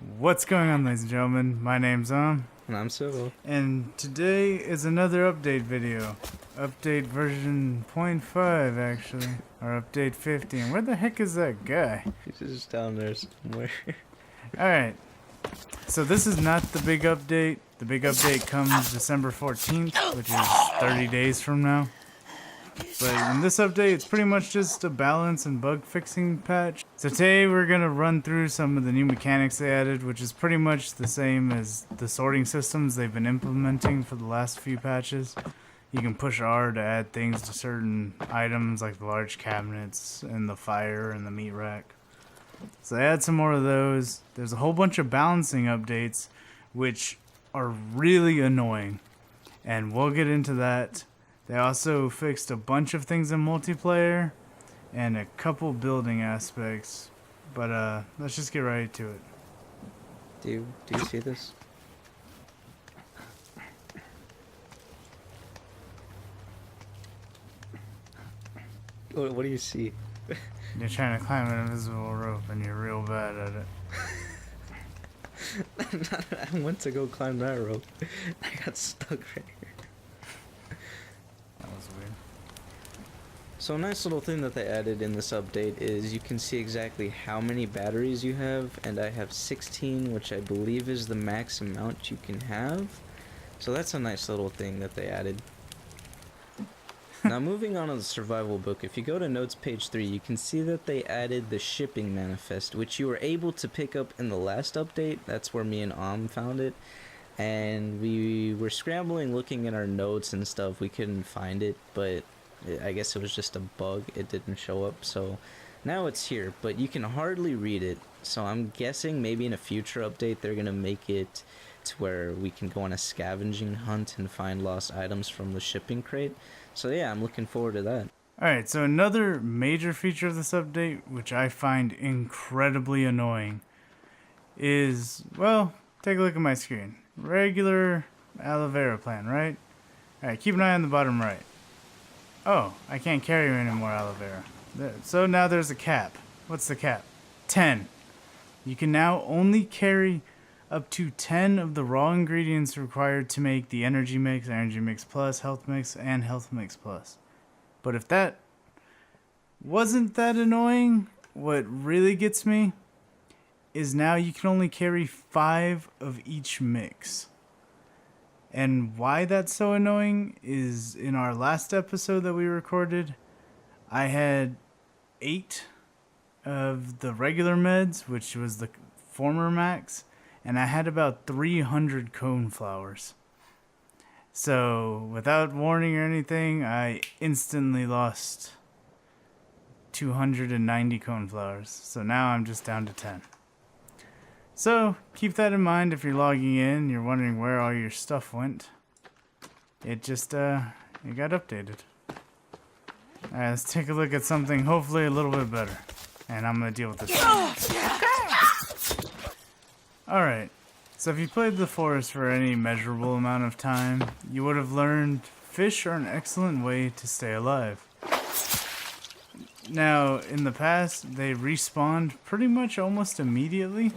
What's going on, ladies and gentlemen? My name's And I'm Civil. and today is another update video. Update version 0.5 actually, or update 50. And where the heck is that guy? He's just down there somewhere. Alright, so this is not the big update. The big update comes December 14th, which is 30 days from now. But in this update, it's pretty much just a balance and bug fixing patch. So today we're going to run through some of the new mechanics they added, which is pretty much the same as the sorting systems they've been implementing for the last few patches. You can push R to add things to certain items like the large cabinets and the fire and the meat rack. So they add some more of those. There's a whole bunch of balancing updates, which are really annoying. And we'll get into that. They also fixed a bunch of things in multiplayer and a couple building aspects. But let's just get right to it. Do you see this? What do you see? You're trying to climb an invisible rope and you're real bad at it. I went to go climb that rope. I got stuck right here. That was weird. So a nice little thing that they added in this update is you can see exactly how many batteries you have, and I have 16, which I believe is the max amount you can have. So that's a nice little thing that they added. Now moving on to the survival book, if you go to notes page 3, you can see that they added the shipping manifest, which you were able to pick up in the last update. That's where me and found it. And we were scrambling looking in our notes and stuff. We couldn't find it, but I guess it was just a bug. It didn't show up. So now it's here, but you can hardly read it. So I'm guessing maybe in a future update they're going to make it to where we can go on a scavenging hunt and find lost items from the shipping crate. So yeah, I'm looking forward to that. Alright, so another major feature of this update, which I find incredibly annoying, is, well, take a look at my screen. Regular aloe vera plant, right? Alright, keep an eye on the bottom right. Oh, I can't carry any more aloe vera. So now there's a cap. What's the cap? 10. You can now only carry up to 10 of the raw ingredients required to make the energy mix plus, health mix, and health mix plus. But if that wasn't that annoying, what really gets me is now you can only carry 5 of each mix. And why that's so annoying is in our last episode that we recorded, I had 8 of the regular meds, which was the former max, and I had about 300 cone flowers. So, without warning or anything, I instantly lost 290 cone flowers. So now I'm just down to 10. So, keep that in mind if you're logging in, you're wondering where all your stuff went. It just, it got updated. Alright, let's take a look at something hopefully a little bit better. And I'm gonna deal with this. Alright, so if you played the forest for any measurable amount of time, you would have learned fish are an excellent way to stay alive. Now, in the past, they respawned pretty much almost immediately,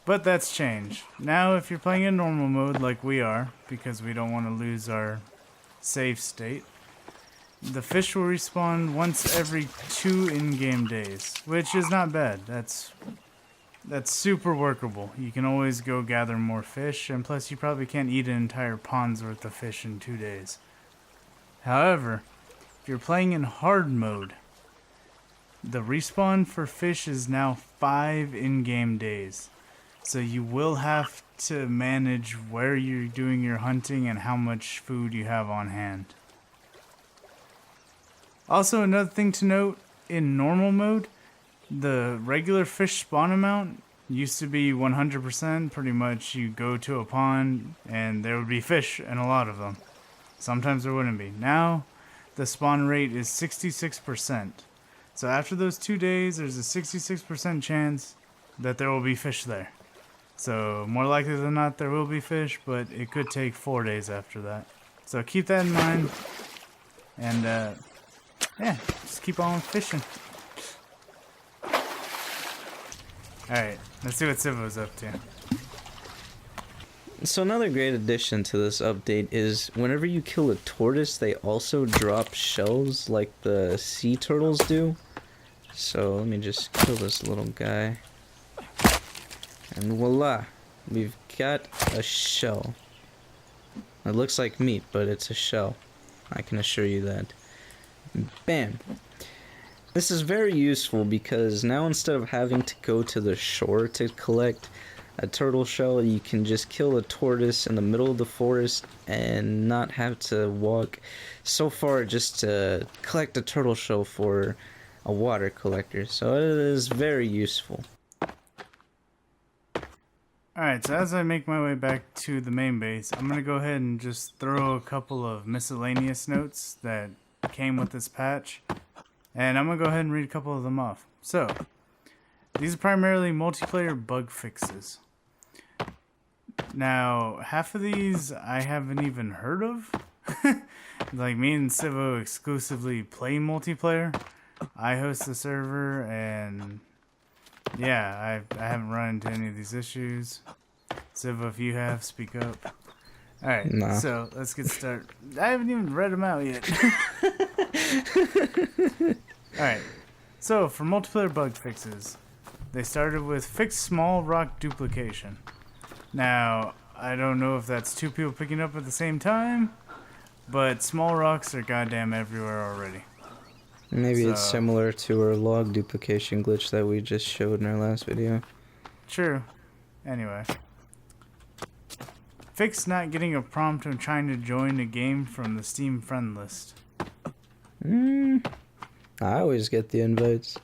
but that's changed. Now, if you're playing in normal mode like we are, because we don't want to lose our save state, the fish will respawn once every 2 in-game days, which is not bad. That's super workable. You can always go gather more fish, and plus you probably can't eat an entire pond's worth of fish in 2 days. However, if you're playing in hard mode, the respawn for fish is now 5 in-game days. So you will have to manage where you're doing your hunting and how much food you have on hand. Also, another thing to note, in normal mode, the regular fish spawn amount used to be 100%. Pretty much you go to a pond and there would be fish and a lot of them. Sometimes there wouldn't be. Now the spawn rate is 66%. So after those 2 days there's a 66% chance that there will be fish there. So more likely than not there will be fish, but it could take 4 days after that. So keep that in mind. And yeah, just keep on fishing. Alright, let's see what Civo's up to. So another great addition to this update is whenever you kill a tortoise, they also drop shells like the sea turtles do. So let me just kill this little guy. And voila, we've got a shell. It looks like meat, but it's a shell. I can assure you that. Bam. This is very useful because now instead of having to go to the shore to collect a turtle shell, you can just kill a tortoise in the middle of the forest and not have to walk so far just to collect a turtle shell for a water collector. So it is very useful. Alright, so as I make my way back to the main base, I'm going to go ahead and just throw a couple of miscellaneous notes that came with this patch. And I'm going to go ahead and read a couple of them off. So, these are primarily multiplayer bug fixes. Now, half of these I haven't even heard of. Like, me and Civo exclusively play multiplayer. I host the server, and yeah, I haven't run into any of these issues. Civo, if you have, speak up. Alright, Nah. So let's get started. I haven't even read them out yet. Alright, so for multiplayer bug fixes, they started with fix small rock duplication. Now, I don't know if that's two people picking up at the same time, but small rocks are goddamn everywhere already. Maybe it's So- similar to our log duplication glitch that we just showed in our last video. True. Anyway. Fix not getting a prompt when trying to join a game from the Steam friend list. I always get the invites.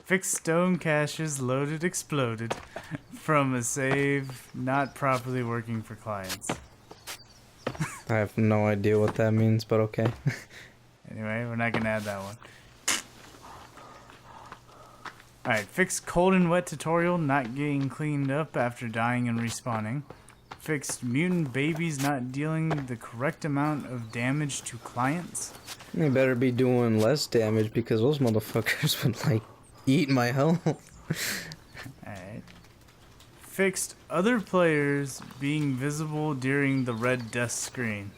Fix stone caches loaded exploded from a save not properly working for clients. I have no idea what that means, but okay. Anyway, we're not gonna add that one. Alright, fix cold and wet tutorial not getting cleaned up after dying and respawning. Fixed mutant babies not dealing the correct amount of damage to clients. They better be doing less damage because those motherfuckers would like eat my health. Alright. Fixed other players being visible during the red dust screen.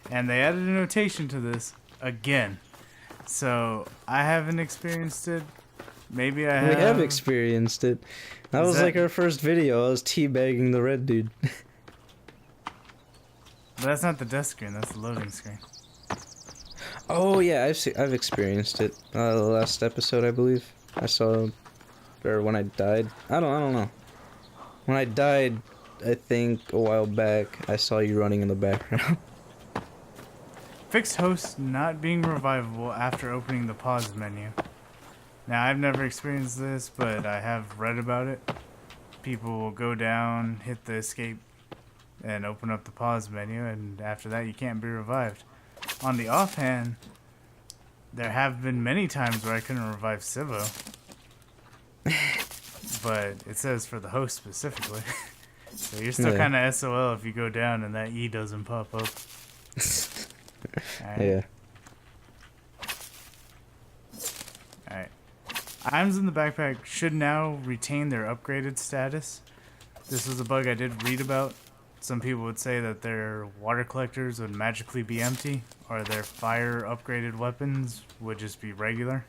And they added a notation to this again. So I haven't experienced it. Maybe I have. We have experienced it. That Is was that- like our first video. I was teabagging the red dude. But that's not the dust screen, that's the loading screen. Oh yeah, I've experienced it. Last episode, I believe. I saw, or when I died. I don't know. When I died, I think a while back, I saw you running in the background. Fixed host not being revivable after opening the pause menu. Now, I've never experienced this, but I have read about it. People will go down, hit the escape, and open up the pause menu, and after that, you can't be revived. On the offhand, there have been many times where I couldn't revive Civo. But it says for the host specifically. So you're still Yeah. kind of SOL if you go down and that E doesn't pop up. Alright. Yeah. Alright. Items in the backpack should now retain their upgraded status. This was a bug I did read about. Some people would say that their water collectors would magically be empty, or their fire upgraded weapons would just be regular.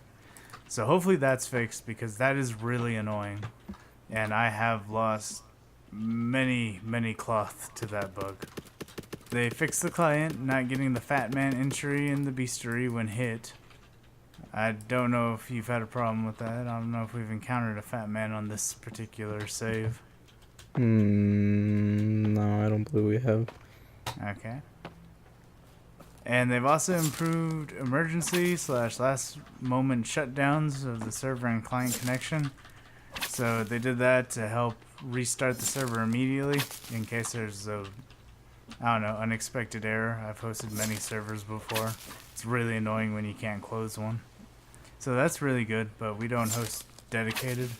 So hopefully that's fixed, because that is really annoying. And I have lost many cloth to that bug. They fixed the client not getting the Fat Man entry in the bestiary when hit. I don't know if you've had a problem with that. I don't know if we've encountered a Fat Man on this particular save. No, I don't believe we have. Okay. And they've also improved emergency / last moment shutdowns of the server and client connection. So they did that to help restart the server immediately in case there's a, I don't know, unexpected error. I've hosted many servers before. It's really annoying when you can't close one. So that's really good, but we don't host dedicated.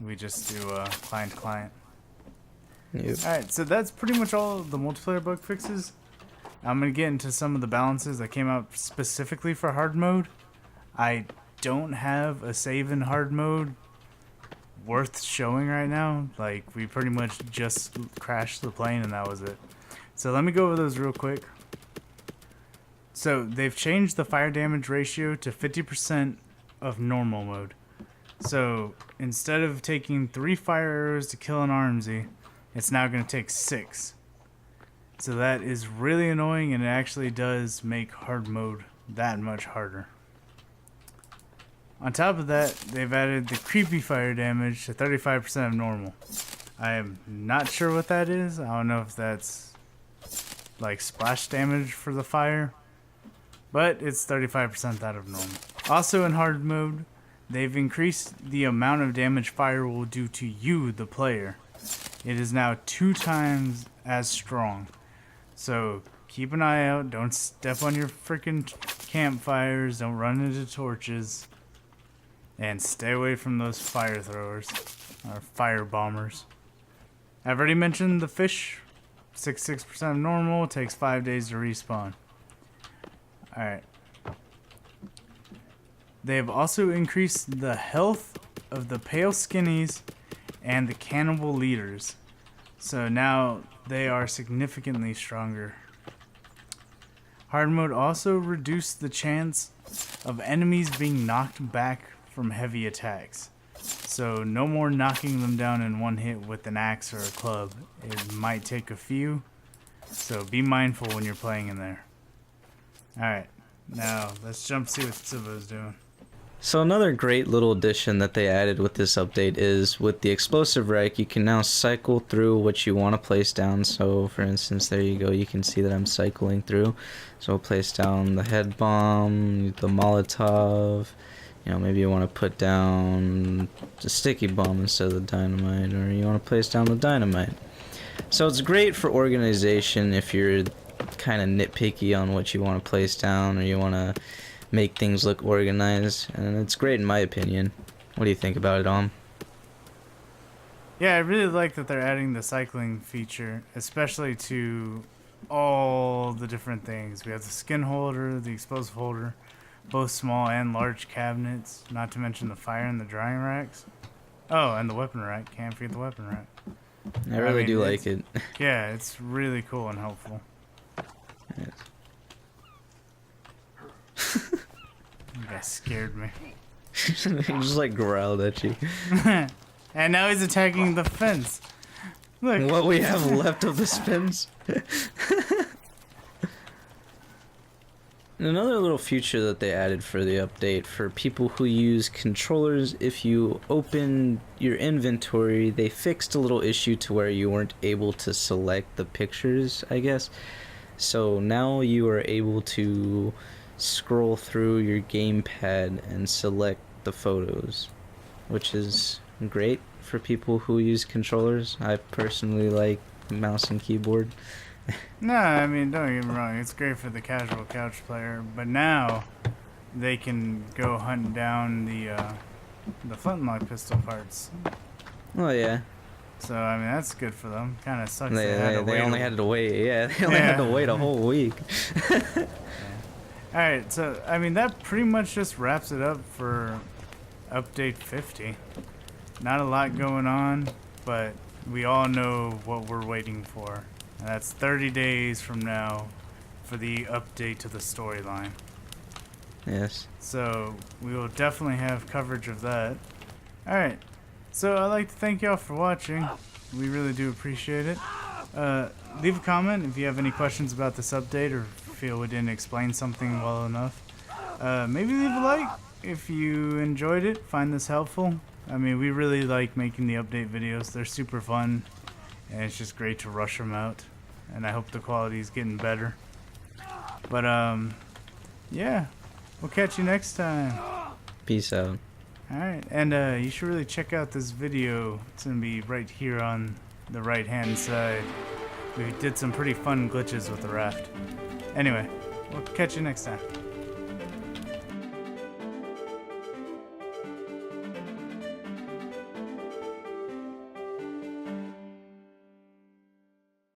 We just do client to client. Yep. Alright, so that's pretty much all of the multiplayer bug fixes. I'm going to get into some of the balances that came out specifically for hard mode. I don't have a save in hard mode worth showing right now. Like, we pretty much just crashed the plane and that was it. So let me go over those real quick. So they've changed the fire damage ratio to 50% of normal mode. So instead of taking 3 fire arrows to kill an RMZ, it's now going to take 6. So that is really annoying, and it actually does make hard mode that much harder. On top of that, they've added the creepy fire damage to 35% of normal. I am not sure what that is. I don't know if that's like splash damage for the fire, but it's 35% that of normal. Also in hard mode, they've increased the amount of damage fire will do to you, the player. It is now 2 times as strong. So keep an eye out. Don't step on your freaking campfires. Don't run into torches. And stay away from those fire throwers or fire bombers. I've already mentioned the fish. 66% of normal. Takes 5 days to respawn. Alright. They have also increased the health of the pale skinnies and the cannibal leaders. So now they are significantly stronger. Hard mode also reduced the chance of enemies being knocked back from heavy attacks. So no more knocking them down in one hit with an axe or a club. It might take a few. So be mindful when you're playing in there. Alright, now let's jump see what Sivo's doing. So another great little addition that they added with this update is with the explosive rack, you can now cycle through what you want to place down. So for instance, there you go, you can see that I'm cycling through. So I'll place down the head bomb, the Molotov, you know, maybe you want to put down the sticky bomb instead of the dynamite, or you want to place down the dynamite. So it's great for organization if you're kind of nitpicky on what you want to place down, or you want to make things look organized, and it's great in my opinion. What do you think about it, Yeah, I really like that they're adding the cycling feature, especially to all the different things. We have the skin holder, the explosive holder, both small and large cabinets, not to mention the fire and the drying racks. Oh, and the weapon rack. Can't forget the weapon rack. I really do like it. Yeah, it's really cool and helpful. Yes. You guys scared me. He just like growled at you. And now he's attacking the fence. Look. What we have left of the spins. Another little feature that they added for the update for people who use controllers, if you open your inventory, they fixed a little issue to where you weren't able to select the pictures, I guess. So now you are able to scroll through your gamepad and select the photos, which is great for people who use controllers. I personally like mouse and keyboard. No, I mean, don't get me wrong, it's great for the casual couch player, but now they can go hunt down the flintlock pistol parts. Oh yeah. So I mean, that's good for them. Kind of sucks They only had to wait. Yeah, they only had to wait a whole week. Yeah. Alright, so I mean that pretty much just wraps it up for update 50. Not a lot going on, but we all know what we're waiting for. And that's 30 days from now for the update to the storyline. Yes. So we will definitely have coverage of that. Alright, so I'd like to thank y'all for watching. We really do appreciate it. Leave a comment if you have any questions about this update or feel we didn't explain something well enough. Maybe leave a like if you enjoyed it, find this helpful. I mean, we really like making the update videos. They're super fun, and it's just great to rush them out. And I hope the quality is getting better. But, yeah, we'll catch you next time. Peace out. Alright, and you should really check out this video. It's going to be right here on the right-hand side. We did some pretty fun glitches with the raft. Anyway, we'll catch you next time.